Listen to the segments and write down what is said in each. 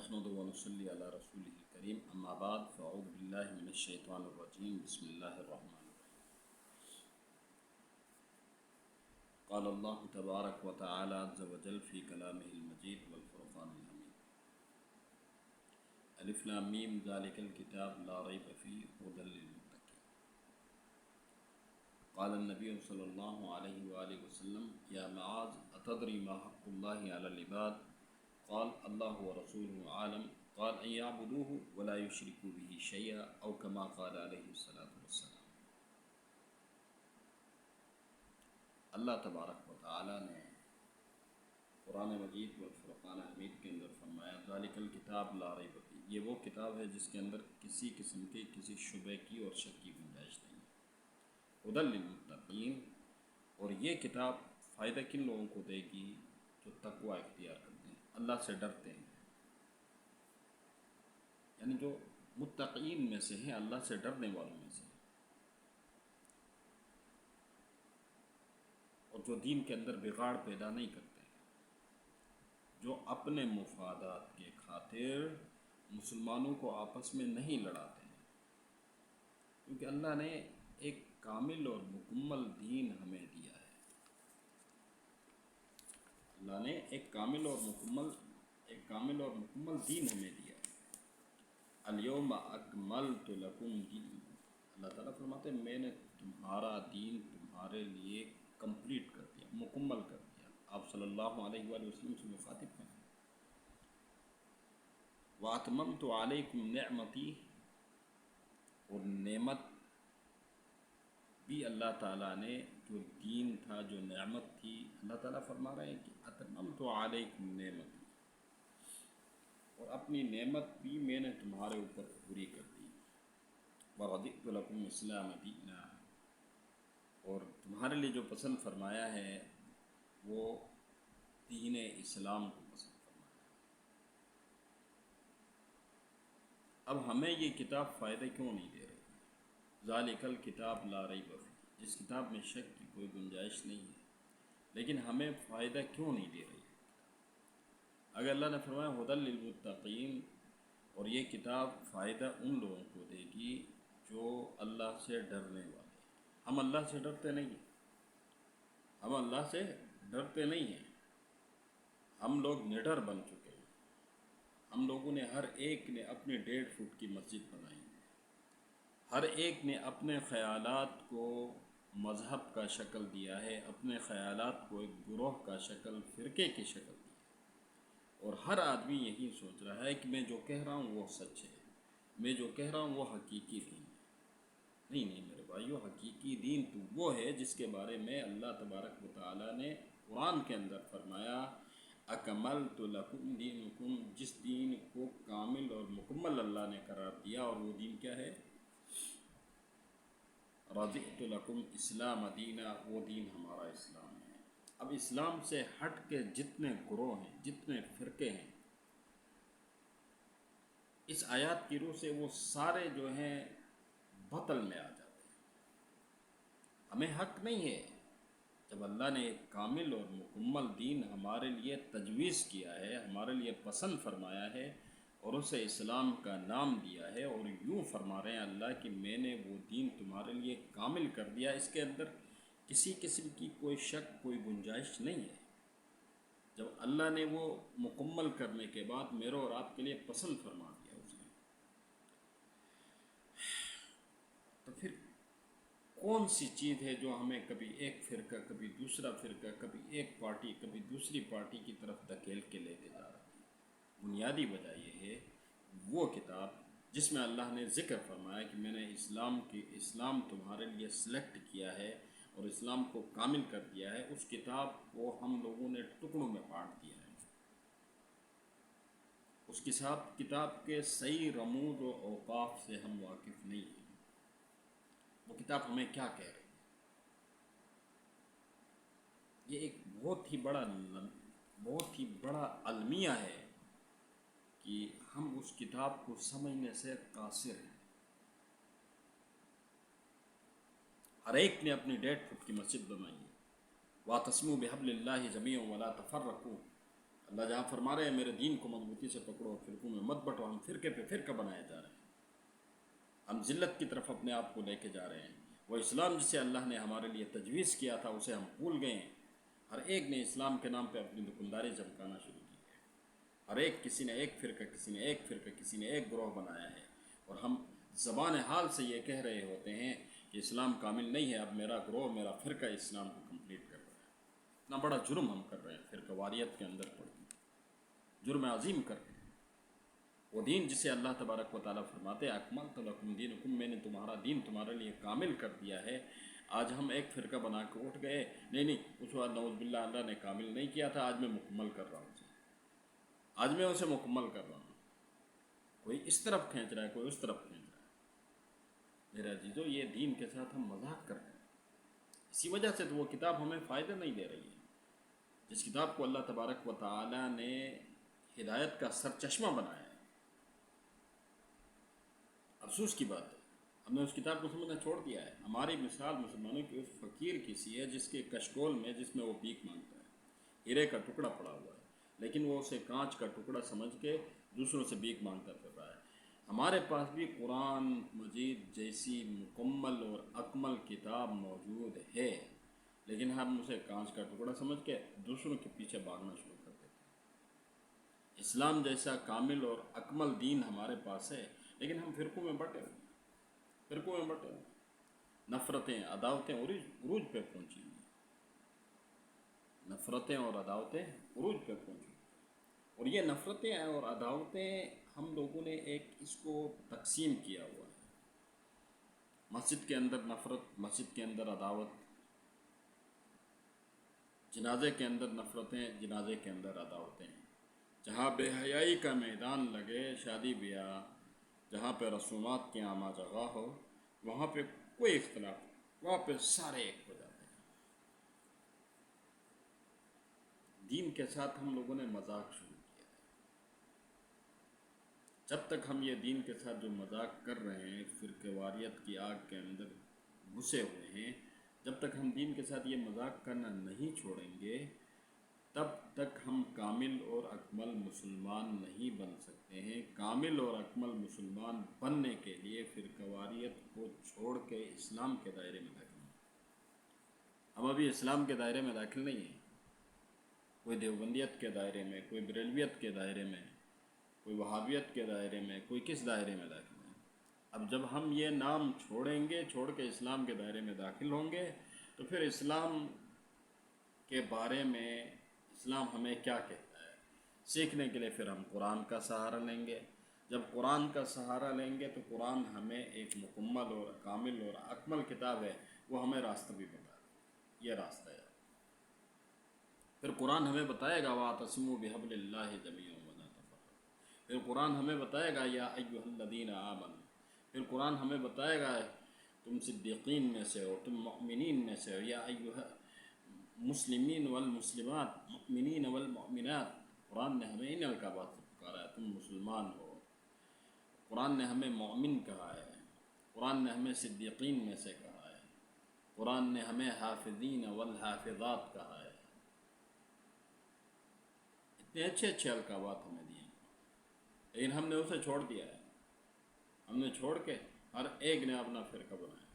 نحمد ونصلي على رسوله الكريم اما بعد فاعوذ بالله من الشيطان الرجيم بسم الله الرحمن الرحيم قال الله تبارك وتعالى عز وجل في كلامه المجيد والفرقان الحميد الف لام ميم ذلك الكتاب لا ريب فيه هدى للمتقين قال النبي صلى الله عليه وآله وسلم يا معاذ أتدري ما حق الله على العباد قال الله ورسوله عالم قال أن يعبدوه ولا يشركوا به شيئا أو كما قال عليه الصلاة والسلام۔ اللہ تبارک و تعالیٰ نے قرآن مجید والفرقان حمید کے اندر فرمایا ذالک الکتاب لا ریب فیہ، یہ وہ کتاب ہے جس کے اندر کسی قسم کے کسی شبہ کی اور شک کی گنجائش نہیں ہے، ھدی للمتقین، اور یہ کتاب فائدہ کن لوگوں کو دے گی جو تقوی اختیار کرتے ہیں، اللہ سے ڈرتے ہیں، یعنی جو متقین میں سے ہیں، اللہ سے ڈرنے والوں میں سے ہیں، اور جو دین کے اندر بگاڑ پیدا نہیں کرتے ہیں، جو اپنے مفادات کے خاطر مسلمانوں کو آپس میں نہیں لڑاتے ہیں، کیونکہ اللہ نے ایک کامل اور مکمل دین ہمیں دیا ہے۔ اللہ نے ایک کامل اور مکمل دین ہمیں دیا ہے۔ الیوم اکملت لکم دینکم، اللہ تعالیٰ فرماتے ہیں میں نے تمہارا دین تمہارے لیے کمپلیٹ کر دیا، مکمل کر دیا۔ آپ صلی اللہ علیہ وآلہ وسلم سے مخاطب ہیں۔ وَأَتْمَمْتُ عَلَيْكُمْ نِعْمَتِي، اور نعمت بھی اللہ تعالیٰ نے جو دین تھا، جو نعمت تھی، اللہ تعالیٰ فرما رہے ہیں کہ اَتْمَمْتُ عَلَيْكُمْ نِعْمَتِي، اور اپنی نعمت بھی میں نے تمہارے اوپر پوری کر دی۔ وَرَضِئْتُ لَكُمُ الْإِسْلَامَ دِينًا، اور تمہارے لیے جو پسند فرمایا ہے وہ دین اسلام کو پسند فرمایا ہے۔ اب ہمیں یہ کتاب فائدہ کیوں نہیں دے رہی؟ ذالک الکتاب لا ریب فیہ، جس کتاب میں شک کی کوئی گنجائش نہیں ہے، لیکن ہمیں فائدہ کیوں نہیں دے رہی؟ اگر اللہ نے فرمایا ھدی للمتقین، اور یہ کتاب فائدہ ان لوگوں کو دے گی جو اللہ سے ڈرنے والے ہیں۔ ہم اللہ سے ڈرتے نہیں ہیں، ہم لوگ نڈر بن چکے ہیں۔ ہم لوگوں نے ہر ایک نے اپنے 1.5 فٹ کی مسجد بنائی ہے، ہر ایک نے اپنے خیالات کو مذہب کا شکل دیا ہے، اپنے خیالات کو ایک گروہ کا شکل، فرقے کی شکل دی ہے، اور ہر آدمی یہی سوچ رہا ہے کہ میں جو کہہ رہا ہوں وہ سچ ہے، میں جو کہہ رہا ہوں وہ حقیقی دین ہے۔ نہیں میرے بھائیو، حقیقی دین تو وہ ہے جس کے بارے میں اللہ تبارک و تعالیٰ نے قرآن کے اندر فرمایا اکملت لکم دینکم، جس دین کو کامل اور مکمل اللہ نے قرار دیا، اور وہ دین کیا ہے؟ رضیت لکم اسلام دینا، وہ دین ہمارا اسلام ہے۔ اب اسلام سے ہٹ کے جتنے گروہ ہیں، جتنے فرقے ہیں، اس آیات کی روح سے وہ سارے جو ہیں باطل میں آ جاتے ہیں۔ ہمیں حق نہیں ہے، جب اللہ نے ایک کامل اور مکمل دین ہمارے لیے تجویز کیا ہے، ہمارے لیے پسند فرمایا ہے، اور اسے اسلام کا نام دیا ہے، اور یوں فرما رہے ہیں اللہ کہ میں نے وہ دین تمہارے لیے کامل کر دیا، اس کے اندر کسی قسم کی کوئی شک، کوئی گنجائش نہیں ہے۔ جب اللہ نے وہ مکمل کرنے کے بعد میرے اور آپ کے لیے پسند فرما دیا اس نے، تو پھر کون سی چیز ہے جو ہمیں کبھی ایک فرقہ، کبھی دوسرا فرقہ، کبھی ایک پارٹی، کبھی دوسری پارٹی کی طرف دھکیل کے لے کے جا رہا ہے؟ بنیادی وجہ یہ ہے وہ کتاب جس میں اللہ نے ذکر فرمایا کہ میں نے اسلام تمہارے لیے سلیکٹ کیا ہے اور اسلام کو کامل کر دیا ہے، اس کتاب کو ہم لوگوں نے ٹکڑوں میں بانٹ دیا ہے۔ اس کتاب کے صحیح رموز و اوقاف سے ہم واقف نہیں ہیں، وہ کتاب ہمیں کیا کہہ رہی ہے۔ یہ ایک بہت ہی بڑا المیہ ہے کہ ہم اس کتاب کو سمجھنے سے قاصر ہیں۔ ہر ایک نے اپنی 1.5 فٹ کی مسجد بنائی ہے۔ وَاعْتَصِمُوا بِحَبْلِ اللَّهِ جَمِيعًا وَلَا تَفَرَّقُوا، اللہ جہاں فرما رہے ہیں میرے دین کو مضبوطی سے پکڑو، فرقوں میں مت بٹو، ہم فرقے پہ فرقہ بنائے جا رہے ہیں، ہم ذلت کی طرف اپنے آپ کو لے کے جا رہے ہیں۔ وہ اسلام جسے اللہ نے ہمارے لیے تجویز کیا تھا اسے ہم بھول گئے ہیں۔ ہر ایک نے اسلام کے نام پہ اپنی دکانداری چمکانا شروع کی ہے، ہر ایک کسی نے ایک فرقہ، کسی نے ایک فرقہ، کسی نے ایک گروہ بنایا ہے، اور ہم زبان حال سے یہ کہہ رہے ہوتے ہیں کہ اسلام کامل نہیں ہے، اب میرا گروہ، میرا فرقہ اسلام کو کمپلیٹ کر رہا ہے۔ اتنا بڑا جرم ہم کر رہے ہیں فرقہ واریت کے اندر پڑ کے، جرم عظیم کر رہے ہیں۔ وہ دین جسے اللہ تبارک و تعالیٰ فرماتے ہیں اکملت لکم دینکم، میں نے تمہارا دین تمہارے لیے کامل کر دیا ہے، آج ہم ایک فرقہ بنا کے اٹھ گئے، نہیں اس وقت نعوذ باللہ اللہ نے کامل نہیں کیا تھا، آج میں مکمل کر رہا ہوں اسے، آج میں اسے مکمل کر رہا ہوں۔ کوئی اس طرف کھینچ رہا ہے، کوئی اس طرف کھینچ رہا ہے۔ میرے عزیزو، یہ دین کے ساتھ ہم مذاق کر رہے ہیں، اسی وجہ سے تو وہ کتاب ہمیں فائدہ نہیں دے رہی ہے، جس کتاب کو اللہ تبارک و تعالیٰ نے ہدایت کا سرچشمہ بنایا ہے۔ افسوس کی بات ہے، ہم نے اس کتاب کو سمجھنا چھوڑ دیا ہے۔ ہماری مثال مسلمانوں کی اس فقیر کی سی ہے جس کے کشکول میں، جس میں وہ بھیک مانگتا ہے، ہیرے کا ٹکڑا پڑا ہوا ہے، لیکن وہ اسے کانچ کا ٹکڑا سمجھ کے دوسروں سے بھیک مانگتا پھر رہا ہے۔ ہمارے پاس بھی قرآن مجید جیسی مکمل اور اکمل کتاب موجود ہے، لیکن ہم اسے کانچ کا ٹکڑا سمجھ کے دوسروں کے پیچھے بھاگنا شروع کر دیتے ہیں۔ اسلام جیسا کامل اور اکمل دین ہمارے پاس ہے، لیکن ہم فرقوں میں بٹے ہوئے ہیں، فرقوں میں بٹے ہوئے ہیں۔ نفرتیں، عداوتیں عروج پہ پہنچی ہیں، نفرتیں اور عداوتیں عروج پہ پہنچی ہیں، اور یہ نفرتیں اور عداوتیں ہم لوگوں نے ایک اس کو تقسیم کیا ہوا ہے۔ مسجد کے اندر نفرت، مسجد کے اندر عداوت، جنازے کے اندر نفرتیں، جنازے کے اندر عداوتیں، جہاں بے حیائی کا میدان لگے، شادی بیاہ، جہاں پہ رسومات کی عامہ جگہ ہو، وہاں پہ کوئی اختلاف نہیں، وہاں پہ سارے ایک ہو جاتے ہیں۔ دین کے ساتھ ہم لوگوں نے مذاق شروع کیا ہے۔ جب تک ہم یہ دین کے ساتھ جو مذاق کر رہے ہیں، فرقہ واریت کی آگ کے اندر گھسے ہوئے ہیں، جب تک ہم دین کے ساتھ یہ مذاق کرنا نہیں چھوڑیں گے، تب تک ہم کامل اور اکمل مسلمان نہیں بن سکتے ہیں۔ کامل اور اکمل مسلمان بننے کے لیے فرقہ واریت کو چھوڑ کے اسلام کے دائرے میں داخل ہوں۔ ہم ابھی اسلام کے دائرے میں داخل نہیں ہیں، کوئی دیوبندیت کے دائرے میں، کوئی بریلویت کے دائرے میں، کوئی وہابیت کے دائرے میں، کوئی کس دائرے میں داخل ہیں۔ اب جب ہم یہ نام چھوڑیں گے، چھوڑ کے اسلام کے دائرے میں داخل ہوں گے، تو پھر اسلام کے بارے میں اسلام ہمیں کیا کہتا ہے سیکھنے کے لیے پھر ہم قرآن کا سہارا لیں گے۔ جب قرآن کا سہارا لیں گے تو قرآن ہمیں ایک مکمل اور کامل اور اکمل کتاب ہے، وہ ہمیں راستہ بھی بتا دے، یہ راستہ ہے۔ پھر قرآن ہمیں بتائے گا وَاعْتَصِمُوا بِحَبْلِ اللَّهِ جَمِيعًا وَلَا تَفَرَّقُوا، پھر قرآن ہمیں بتائے گا یا ایھا الذین آمنوا، پھر قرآن ہمیں بتائے گا تم صدیقین میں سے ہو، تم مؤمنین میں سے ہو، یا ایھا مسلمین والمسلمات، مؤمنین والمؤمنات، قرآن نے ہمیں ان القابات سے پکارا ہے، تم مسلمان ہو۔ قرآن نے ہمیں مومن کہا ہے، قرآن نے ہمیں صدیقین میں سے کہا ہے، قرآن نے ہمیں حافظین والحافظات کہا ہے۔ اتنے اچھے اچھے القابات ہمیں دیے ہیں، لیکن ہم نے اسے چھوڑ دیا ہے۔ ہم نے چھوڑ کے ہر ایک نے اپنا فرقہ بنایا۔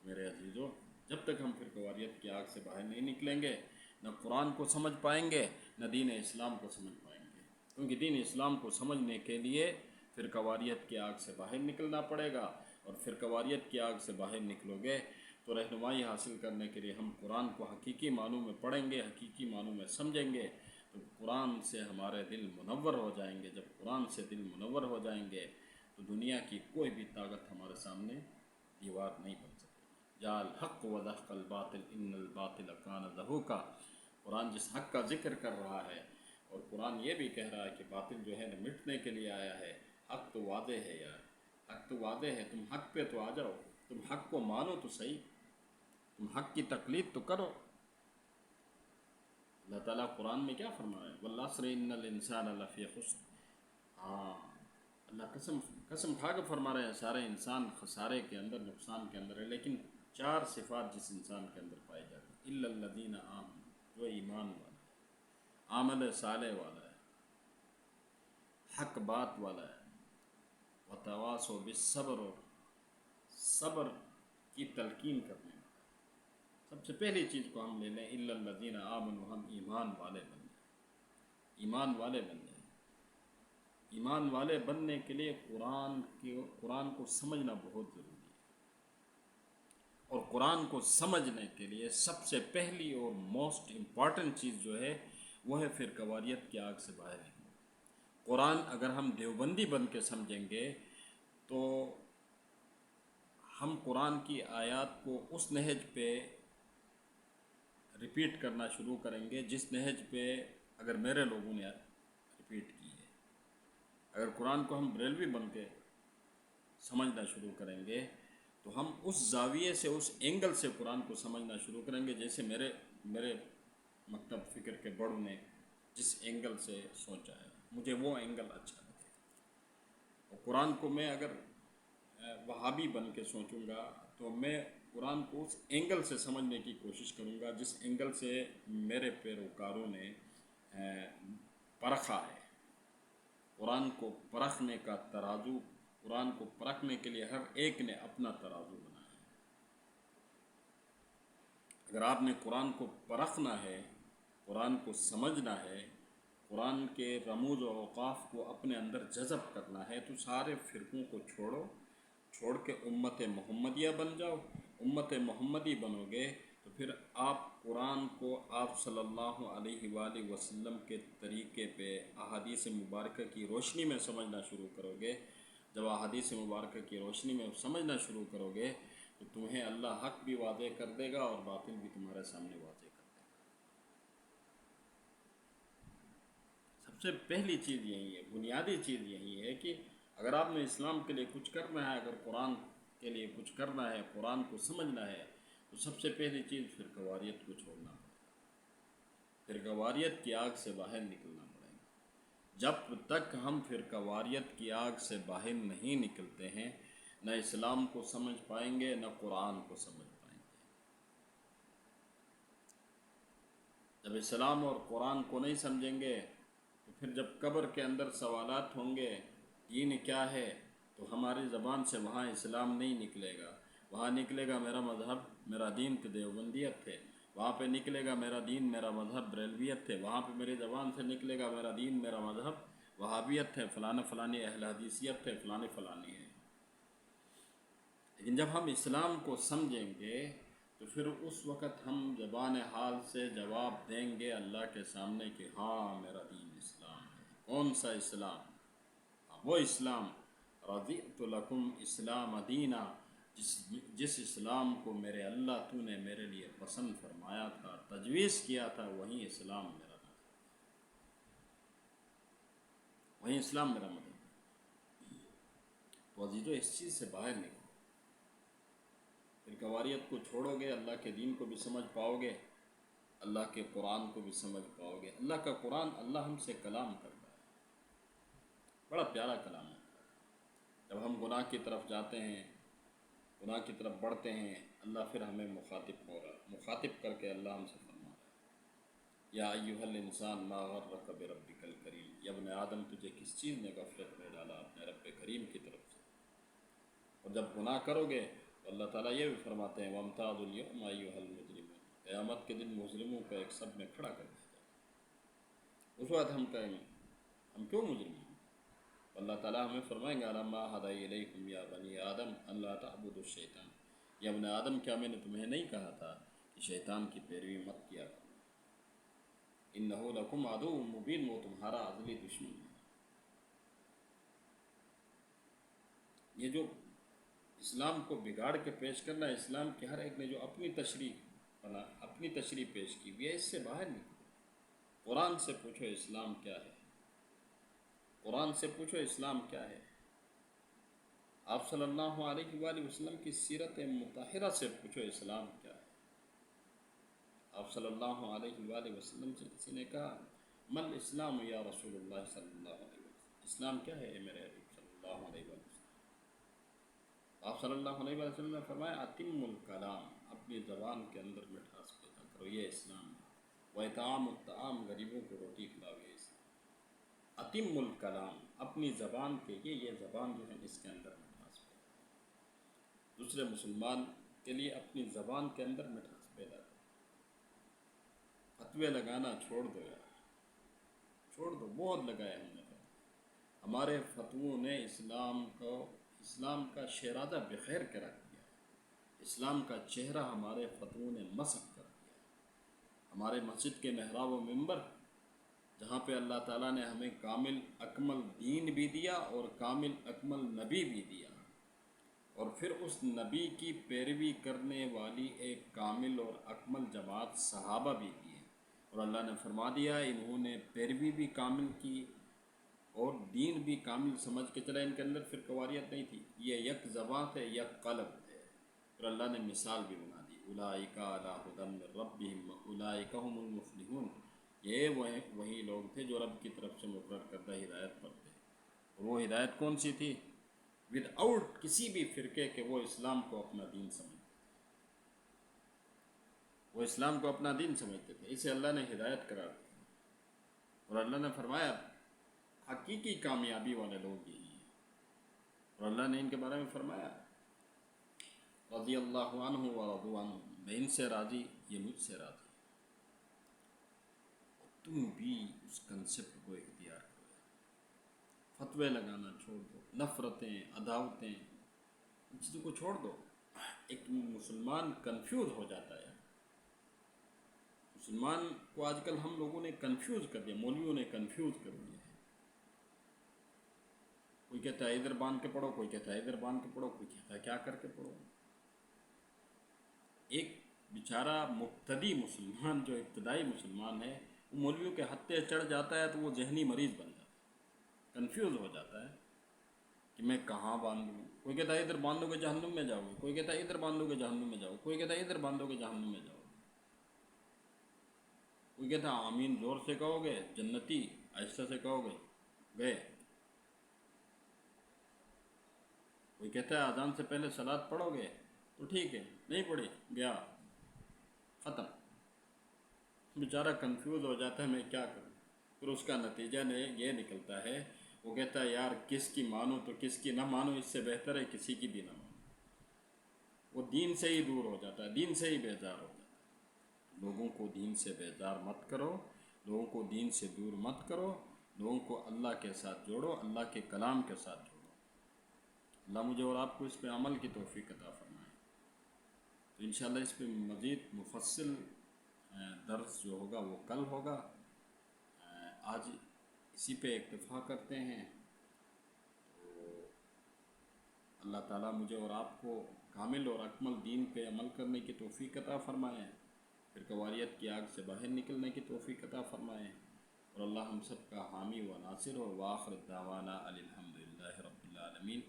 میرے عزیزو، جب تک ہم فرقہ واریت کی آگ سے باہر نہیں نکلیں گے، نہ قرآن کو سمجھ پائیں گے، نہ دین اسلام کو سمجھ پائیں گے، کیونکہ دین اسلام کو سمجھنے کے لیے فرقہ واریت کی آگ سے باہر نکلنا پڑے گا، اور فرقہ واریت کی آگ سے باہر نکلو گے تو رہنمائی حاصل کرنے کے لیے ہم قرآن کو حقیقی معنوں میں پڑھیں گے، حقیقی معنوں میں سمجھیں گے، تو قرآن سے ہمارے دل منور ہو جائیں گے۔ جب قرآن سے دل منور ہو جائیں گے تو دنیا کی کوئی بھی طاقت ہمارے سامنے دیوار نہیں بن سکتی۔ جاء الحق وزهق الباطل ان الباطل کان زہوقا، قرآن جس حق کا ذکر کر رہا ہے، اور قرآن یہ بھی کہہ رہا ہے کہ باطل جو ہے نا مٹنے کے لیے آیا ہے، حق تو واضح ہے یار، حق تو واضح ہے، تم حق پہ تو آ جاؤ، تم حق کو مانو تو صحیح، تم حق کی تقلید تو کرو۔ اللہ تعالیٰ قرآن میں کیا فرما رہا ہے؟ والعصر ان الانسان لفی خسر، ہاں اللہ قسم کھا کے فرما رہے ہیں سارے انسان خسارے کے اندر، نقصان کے اندر ہے، لیکن چار صفات جس انسان کے اندر پائی جاتی ہیں، الا الذین آمنوا، جو ایمان والا۔ عمل صالح والا ہے، حق بات والا ہے، وتواصوا بالصبر، اور صبر کی تلقین کرنے والا ہے۔ سب سے پہلی چیز کو ہم لے لیں الا الذین آمنوا، ہم ایمان والے بن جائیں، ایمان والے بن جائیں۔ ایمان والے بننے کے لیے قرآن کو سمجھنا بہت ضروری ہے، اور قرآن کو سمجھنے کے لیے سب سے پہلی اور موسٹ امپارٹنٹ چیز جو ہے وہ ہے فرقہ واریت کی آگ سے باہر نکلنا۔ قرآن اگر ہم دیوبندی بن کے سمجھیں گے تو ہم قرآن کی آیات کو اس نہج پہ ریپیٹ کرنا شروع کریں گے جس نہج پہ اگر میرے لوگوں نے ریپیٹ کی ہے۔ اگر قرآن کو ہم بریلوی بن کے سمجھنا شروع کریں گے تو ہم اس زاویے سے، اس اینگل سے قرآن کو سمجھنا شروع کریں گے جیسے میرے مکتب فکر کے بڑوں نے جس اینگل سے سوچا ہے، مجھے وہ اینگل اچھا لگے۔ اور قرآن کو میں اگر وہابی بن کے سوچوں گا تو میں قرآن کو اس اینگل سے سمجھنے کی کوشش کروں گا جس اینگل سے میرے پیروکاروں نے پرکھا ہے۔ قرآن کو پرکھنے کا ترازو، قرآن کو پرکھنے کے لیے ہر ایک نے اپنا ترازو بنایا ہے۔ اگر آپ نے قرآن کو پرکھنا ہے، قرآن کو سمجھنا ہے، قرآن کے رموز و اوقاف کو اپنے اندر جذب کرنا ہے تو سارے فرقوں کو چھوڑ کے امت محمدیہ بن جاؤ۔ امت محمدی بنو گے تو پھر آپ قرآن کو آپ صلی اللہ علیہ وآلہ وسلم کے طریقے پہ احادیث مبارکہ کی روشنی میں سمجھنا شروع کرو گے۔ جب احادیث مبارکہ کی روشنی میں سمجھنا شروع کرو گے تو تمہیں اللہ حق بھی واضح کر دے گا اور باطل بھی تمہارے سامنے واضح کر دے گا۔ سب سے پہلی چیز یہی ہے، بنیادی چیز یہی ہے کہ اگر آپ نے اسلام کے لیے کچھ کرنا ہے، اگر قرآن کے لیے کچھ کرنا ہے، قرآن کو سمجھنا ہے تو سب سے پہلی چیز فرقہ واریت کو چھوڑنا پڑے گا، فرقہ واریت کی آگ سے باہر نکلنا پڑے گا۔ جب تک ہم فرقہ واریت کی آگ سے باہر نہیں نکلتے ہیں نہ اسلام کو سمجھ پائیں گے نہ قرآن کو سمجھ پائیں گے۔ جب اسلام اور قرآن کو نہیں سمجھیں گے تو پھر جب قبر کے اندر سوالات ہوں گے دین کیا ہے تو ہماری زبان سے وہاں اسلام نہیں نکلے گا، وہاں نکلے گا میرا مذہب، میرا دین تو دیوبندیت ہے، وہاں پہ نکلے گا میرا دین، میرا مذہب بریلویت ہے، وہاں پہ میری زبان سے نکلے گا میرا دین، میرا مذہب وہابیت ہے، فلانا فلانی اہل حدیثیت ہے، فلانی فلانی ہے۔ لیکن جب ہم اسلام کو سمجھیں گے تو پھر اس وقت ہم زبان حال سے جواب دیں گے اللہ کے سامنے کہ ہاں میرا دین اسلام ہے۔ کون سا اسلام؟ وہ اسلام رضیت لکم اسلام دینا، جس اسلام کو میرے اللہ تو نے میرے لیے پسند فرمایا تھا، تجویز کیا تھا، وہیں اسلام میرا مذہب، وہیں اسلام میرا مذہب۔ تو عزیزو اس چیز سے باہر نکلو، فرقہ واریت کو چھوڑو گے اللہ کے دین کو بھی سمجھ پاؤ گے، اللہ کے قرآن کو بھی سمجھ پاؤ گے۔ اللہ کا قرآن، اللہ ہم سے کلام کرتا ہے، بڑا پیارا کلام ہے۔ جب ہم گناہ کی طرف جاتے ہیں، گناہ کی طرف بڑھتے ہیں، اللہ پھر ہمیں مخاطب کر کے اللہ ہم سے فرما رہا ہے یا ایھا الانسان ما غرک بربک الکریم، یا ابن آدم تجھے کس چیز نے غفلت میں ڈالا اپنے رب کریم کی طرف سے۔ اور جب گناہ کرو گے تو اللہ تعالیٰ یہ بھی فرماتے ہیں وامتازوا الیوم ایھا المجرمون، قیامت کے دن مجرموں کو ایک صف میں کھڑا کر دیا جائے گا۔ اس وقت ہم کہیں گے ہم کیوں مجرم ہیں؟ اللہ تعالیٰ ہمیں فرمائیں گے الم اعہد الیکم یا بنی آدم ان لا تعبدوا الشیطان، یا ابن آدم کیا میں نے تمہیں نہیں کہا تھا کہ شیطان کی پیروی مت کیا کرو، انہ لکم عدو مبین، وہ تمہارا ازلی دشمن ہے۔ یہ جو اسلام کو بگاڑ کے پیش کرنا ہے، اسلام کے ہر ایک نے جو اپنی تشریح پیش کی ہوئی ہے، اس سے باہر نکلو۔ قرآن سے پوچھو اسلام کیا ہے، قرآن سے پوچھو اسلام کیا ہے۔ آپ صلی اللہ علیہ وآلہ وسلم کی سیرت مطہرہ سے پوچھو اسلام کیا ہے۔ آپ صلی اللہ علیہ وآلہ وسلم سے کسی نے کہا من اسلام یا رسول اللہ صلی اللہ علیہ وسلم، اسلام کیا ہے اے میرے حبیب صلی اللہ علیہ وسلم؟ آپ صلی اللہ علیہ وسلم نے فرمایا اتم الکلام، اپنی زبان کے اندر مٹھاس پیدا کرو، یہ اسلام ہے۔ و اطعام الطعام، غریبوں کو روٹی کھلاوے اسلام، اتم الکلام، اپنی زبان کے یہ زبان جو ہے اس کے اندر مٹھاس پیدا کرو، دوسرے مسلمان کے لیے اپنی زبان کے اندر مٹھاس پیدا کرو، فتوے لگانا چھوڑ دو یار، چھوڑ دو، بہت لگائے ہم نے فتوے، ہمارے فتووں نے اسلام کا شیرازہ بخیر کے رکھ دیا، اسلام کا چہرہ ہمارے فتووں نے مسخ کر دیا، ہمارے مسجد کے محراب و منبر جہاں پہ اللہ تعالیٰ نے ہمیں کامل اکمل دین بھی دیا اور کامل اکمل نبی بھی دیا، اور پھر اس نبی کی پیروی کرنے والی ایک کامل اور اکمل جماعت صحابہ بھی دیے، اور اللہ نے فرما دیا انہوں نے پیروی بھی کامل کی اور دین بھی کامل سمجھ کے چلا، ان کے اندر پھر قواریت نہیں تھی، یہ یک زباں تھے یک قلب تھے، اور اللہ نے مثال بھی بنا دی، اولئک علی ھدی من ربہم واولئک ھم المفلحون، یہ وہی لوگ تھے جو رب کی طرف سے مقرر کردہ ہدایت پر تھے، اور وہ ہدایت کون سی تھی؟ ود آؤٹ کسی بھی فرقے کے وہ اسلام کو اپنا دین سمجھتے تھے، وہ اسلام کو اپنا دین سمجھتے تھے، اسے اللہ نے ہدایت قرار دیا، اور اللہ نے فرمایا حقیقی کامیابی والے لوگ یہی ہیں، اور اللہ نے ان کے بارے میں فرمایا رضی اللہ عنہ ورضوا عنہ، میں ان سے راضی یہ مجھ سے راضی، تم بھی اس کنسپٹ کو اختیار کرو، فتوے لگانا چھوڑ دو، نفرتیں عداوتیں ان چیزوں کو چھوڑ دو، ایک مسلمان کنفیوز ہو جاتا ہے، مسلمان کو آج کل ہم لوگوں نے کنفیوز کر دیا، مولویوں نے کنفیوز کر دیا ہے، کوئی کہتا ہے ادھر باندھ کے پڑھو، کوئی کہتا ہے ادھر باندھ کے پڑھو، کوئی کہتا ہے کیا کر کے پڑھو، ایک بیچارہ مبتدی مسلمان جو ابتدائی مسلمان ہے وہ مولویوں کے ہتھے چڑھ جاتا ہے تو وہ ذہنی مریض بن جاتا ہے، کنفیوز ہو جاتا ہے کہ میں کہاں باندھوں، کوئی کہتا ہے ادھر باندھو گے جہنم میں جاؤ گے، کوئی کہتا ہے ادھر باندھو گے جہنم میں جاؤ، کوئی کہتا ہے ادھر باندھو گے جہنم میں جاؤ، کوئی کہتا ہے آمین زور سے کہو گے جنتی، آہستہ سے کہو گے گئے، کوئی کہتا ہے اذان سے پہلے صلاۃ پڑھو گے تو ٹھیک ہے، نہیں پڑھی گیا ختم، بیچارہ کنفیوز ہو جاتا ہے میں کیا کروں، پھر اس کا نتیجہ یہ نکلتا ہے، وہ کہتا ہے یار کس کی مانو تو کس کی نہ مانو، اس سے بہتر ہے کسی کی بھی نہ مانو، وہ دین سے ہی دور ہو جاتا ہے، دین سے ہی بیزار ہو جاتا ہے، لوگوں کو دین سے بیزار مت کرو، لوگوں کو دین سے دور مت کرو، لوگوں کو اللہ کے ساتھ جوڑو، اللہ کے کلام کے ساتھ جوڑو، اللہ مجھے اور آپ کو اس پہ عمل کی توفیق عطا فرمائے، تو انشاءاللہ اس پہ مزید مفصل درس جو ہوگا وہ کل ہوگا، آج اسی پہ اکتفا کرتے ہیں، تو اللہ تعالیٰ مجھے اور آپ کو کامل اور اکمل دین پہ عمل کرنے کی توفیق عطا فرمائے، پھر قواریت کی آگ سے باہر نکلنے کی توفیق عطا فرمائے، اور اللہ ہم سب کا حامی و ناصر ہو، وآخر دعوانا الحمدللہ رب العالمین۔